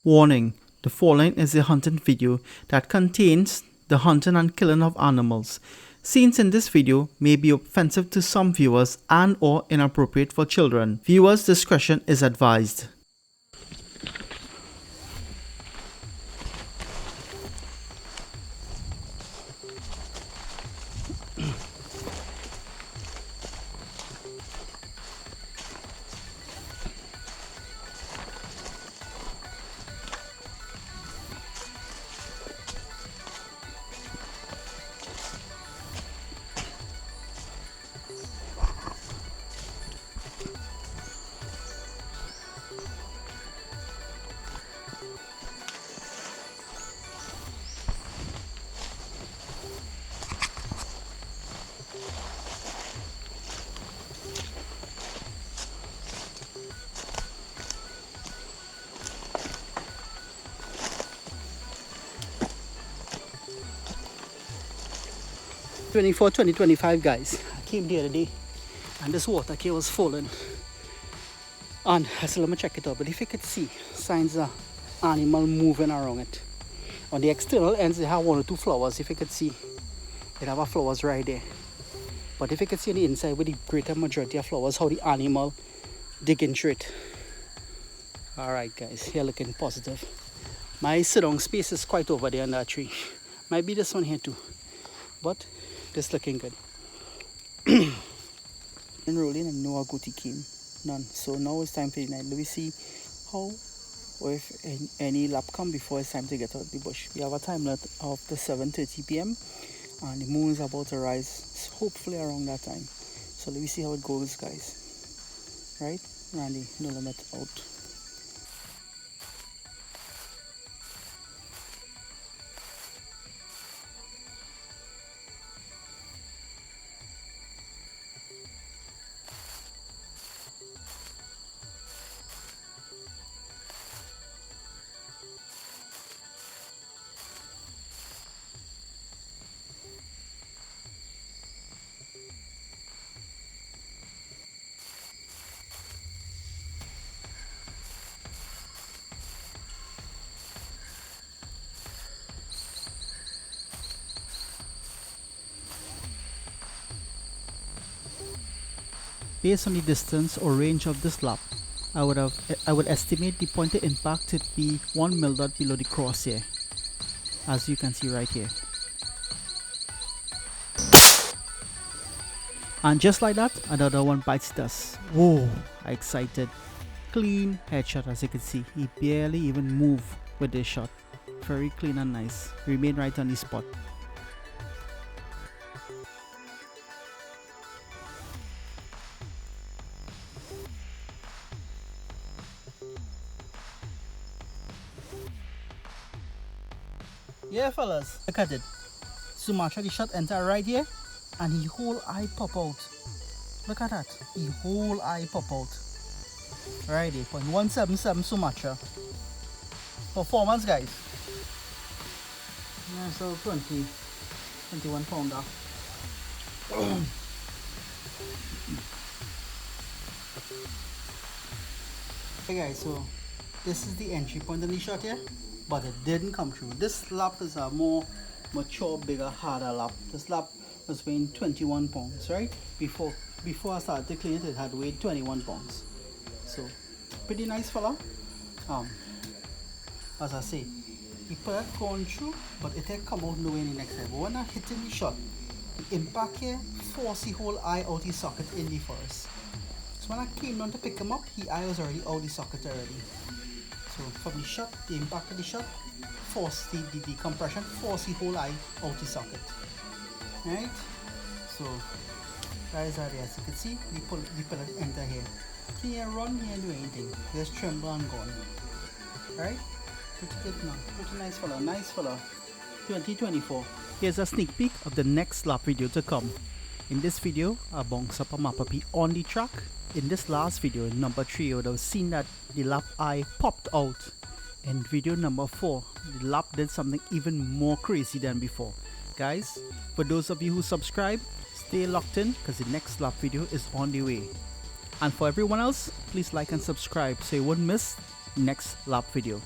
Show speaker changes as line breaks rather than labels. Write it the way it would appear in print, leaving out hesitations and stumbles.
Warning: the following is a hunting video that contains the hunting and killing of animals. Scenes in this video may be offensive to some viewers and or inappropriate for children. Viewers' discretion is advised. '24, 2025 guys, I came the other day and this water here was falling, and I said let me check it out. But if you could see signs of animal moving around it, on the external ends they have one or two flowers. If you could see, it have a flowers right there, but if you could see on the inside with the greater majority of flowers, how the animal digging through it. Alright guys, here looking positive. My sit down space is quite over there in that tree, might be this one here too, but this looking good. And rolling and no agouti came, none. So now it's time for the night. Let me see how or if any lap come before it's time to get out of the bush. We have a time limit of the 7:30 p.m. and the moon is about to rise, hopefully around that time. So let me see how it goes guys. Right, Randy, Nolimit out. Based on the distance or range of this lap, I would estimate the point of impact to be 1 mil dot below the crosshair, as you can see right here. And just like that, another one bites dust. Whoa, excited. Clean headshot, as you can see. He barely even moved with this shot. Very clean and nice. Remain right on the spot. Yeah fellas, look at it. Sumatra, the shot enter right here and the whole eye pop out. Look at that, the whole eye pop out. Right there, 0.177 Sumatra. Performance guys. Yeah, so 21 pounder. Hey guys, so this is the entry point in the shot here, but it didn't come through. This lap is a more mature, bigger, harder lap. This lap was weighing 21 pounds, right? Before I started to clean it, it had weighed 21 pounds. So pretty nice fella. As I say, he put it going through, but it had come out nowhere in the next time. But when I hit him the shot, the impact here forced the whole eye out the socket in the forest. So when I came down to pick him up, the eye was already out the socket already. So from the shot, the impact of the shot forced the decompression, forced the whole eye out the socket. Right? So guys are there, as you can see, the pellet enter here. Can't run, can't do anything. Just tremble and gone. Right? Pretty good man. Pretty nice fella. Nice fella. 2024. Here's a sneak peek of the next lap video to come. In this video, I bounce up a Mapapi on the track. In this last video, number 3, you would have seen that the lap eye popped out. In video number 4, the lap did something even more crazy than before. Guys, for those of you who subscribe, stay locked in because the next lap video is on the way. And for everyone else, please like and subscribe so you won't miss next lap video.